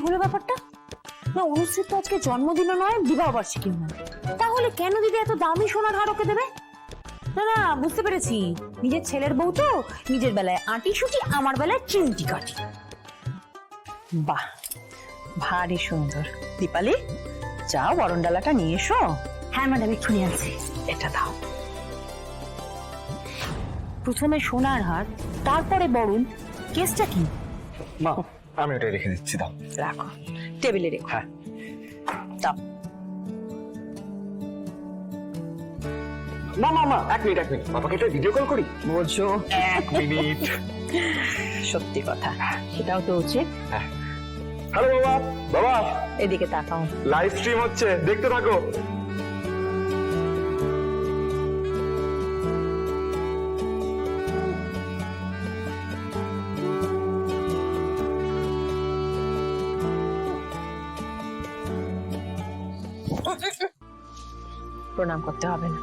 হলো ব্যাপারটা? না, অনুশ্রীর তো আজকে জন্মদিনও নয়, বিবাহ বার্ষিকী নয়, তাহলে কেন দিদি এত দামি সোনার হার ওকে দেবে? না না, বুঝতে পেরেছি, নিজের ছেলের বউ তো নিজের বেলায় আঁটি সুটি, আমার বেলায় চিমটি কাটি। বাহ, ভারী সুন্দর। দীপালি, যাও বরণডালাটা নিয়ে এসো। হ্যাঁ ম্যাডাম, এক্ষুনি আনছি। এটা দাও। প্রথমে সোনার হার, তারপরে বরণ, কেসটা কি? মা, আমি ওটা রেখে দিচ্ছি, দাও। রাখো, টেবিলে রেখো। হ্যাঁ, দাও। মা মা মা, এক মিনিট বাবাকে একটা ভিডিও কল করি। বোঝো, 1 মিনিট। সত্যি কথা, সেটাও তো উচিত। হ্যালো বাবা, বাবা এদিকে তাকাও। লাইভ স্ট্রিম হচ্ছে, দেখতে থাকো। প্রণাম করতে হবে না।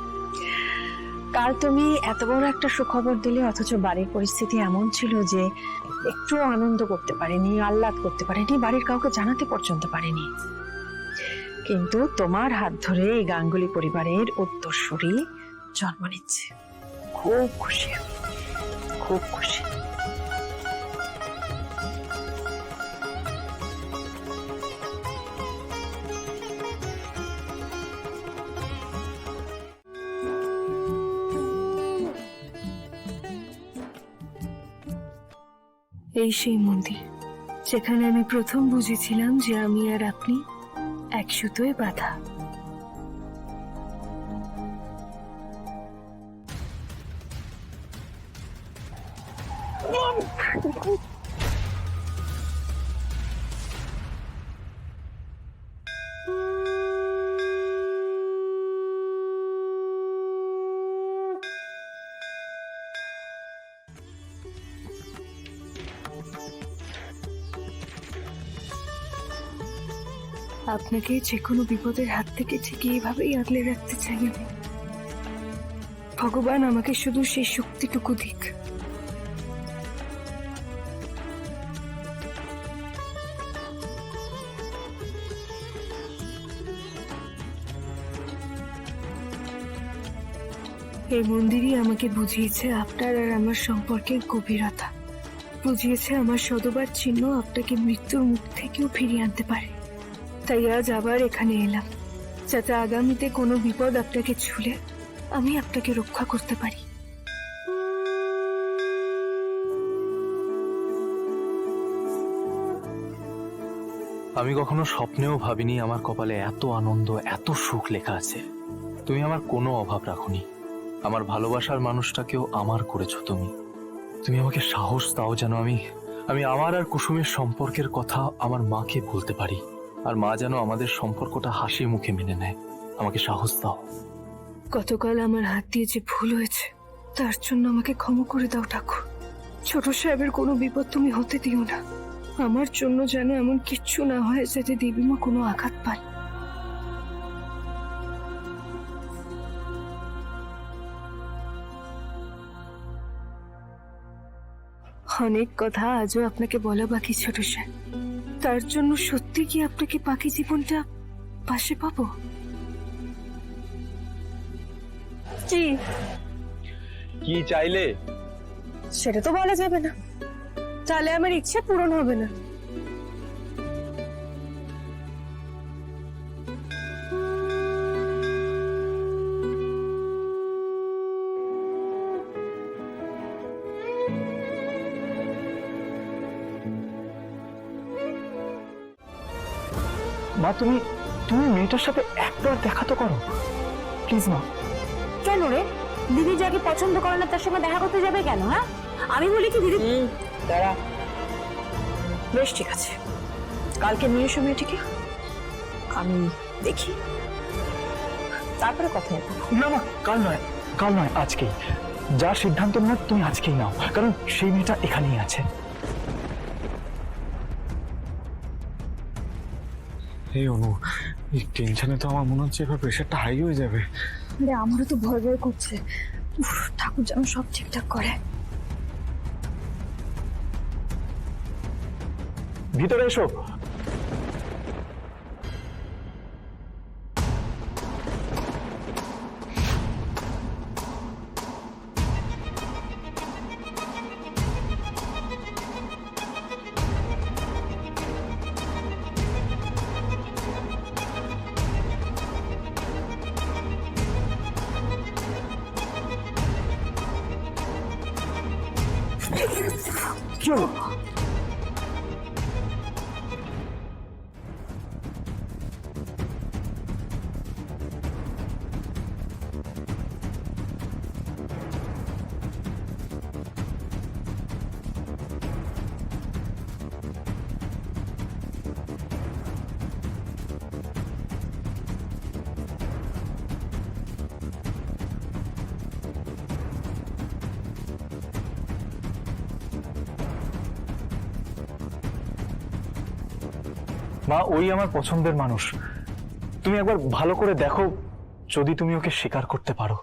কাল তুমি এত বড় একটা সুখবর দিলে, অথচ বাড়ির পরিস্থিতি এমন ছিল যে একটু আনন্দ করতে পারিনি, আহ্লাদ করতে পারিনি, বাড়ির কাউকে জানাতে পর্যন্ত পারিনি। কিন্তু তোমার হাত ধরে এই গাঙ্গুলি পরিবারের উত্তরসূরি জন্ম নিচ্ছে। খুব খুশি, খুব খুশি। এই সেই মন্দির যেখানে আমি প্রথম বুঝেছিলাম যে আমি আর আপনি এক সুতোয় বাঁধা। আপনাকে যে কোনো বিপদের হাত থেকে ঠিক এইভাবেই আগলে রাখতে চাই আমি। ভগবান আমাকে শুধু সেই শক্তিটুকু দিক। এই মন্দিরই আমাকে বুঝিয়েছে আপনার আর আমার সম্পর্কের গভীরতা, বুঝিয়েছে আমার সদবার চিহ্ন আপনাকে মৃত্যুর মুখ থেকেও ফিরিয়ে আনতে পারে। তাই আজ আবার এখানে এলাম, যাতে আগামীতে কোনো বিপদ আপনাকে ছুলে আমি আপনাকে রক্ষা করতে পারি। আমি কখনো স্বপ্নেও ভাবিনি আমার কপালে এত আনন্দ, এত সুখ লেখা আছে। তুমি আমার কোনো অভাব রাখোনি, আমার ভালোবাসার মানুষটাকেও আমার করেছো তুমি। তুমি আমাকে সাহস দাও যেন আমি আমার আর কুসুমের সম্পর্কের কথা আমার মাকে বলতে পারি, আর মা যেন আমাদের সম্পর্কটা হাসি মুখে মেনে নেয়। আমাকে সাহস দাও। গতকাল আমার হাত দিয়ে যে ভুল হয়েছে তার জন্য আমাকে ক্ষমা করে দাও ঠাকুর। ছোট সাহেবের কোনো বিপদ তুমি হতে দিও না। আমার জন্য যেন এমন কিচ্ছু না হয় যাতে দেবীমা কোনো আঘাত পায়। অনেক কথা আজও আপনাকে বলা বাকি ছোট সাহেব, তার জন্য সত্যি কি আপনাকে বাকি জীবনটা পাশে পাবো? কি কি চাইলে? সেটা তো বলা যাবে না, তাহলে আমার ইচ্ছে পূরণ হবে না। মা, তুমি মেয়েটার সাথে একবার দেখা তো করো প্লিজ মা। কেন রে? দিদি যাকে পছন্দ করে না তার সঙ্গে দেখা করতে যাবে কেন? হ্যাঁ, আমি বলি কি দিদি? দাঁড়া, বেশ ঠিক আছে, কালকে নিয়ে এসো মেয়েটিকে, আমি দেখি, তারপরে কথা হবে। না মা, কাল নয় আজকেই। যা সিদ্ধান্ত নেওয়ার তুমি আজকেই নাও, কারণ সেই মেয়েটা এখানেই আছে। এই অনু, এই টেনশনে তো আমার মনে হচ্ছে এবার প্রেশারটা হাই হয়ে যাবে। আমারও তো ভয় ভয় করছে। ঠাকুর যেন সব ঠিকঠাক করে। ভিতরে এসো। কি হলো? মা, ওই আমার পছন্দের মানুষ। তুমি একবার ভালো করে দেখো, যদি তুমি ওকে স্বীকার করতে পারো।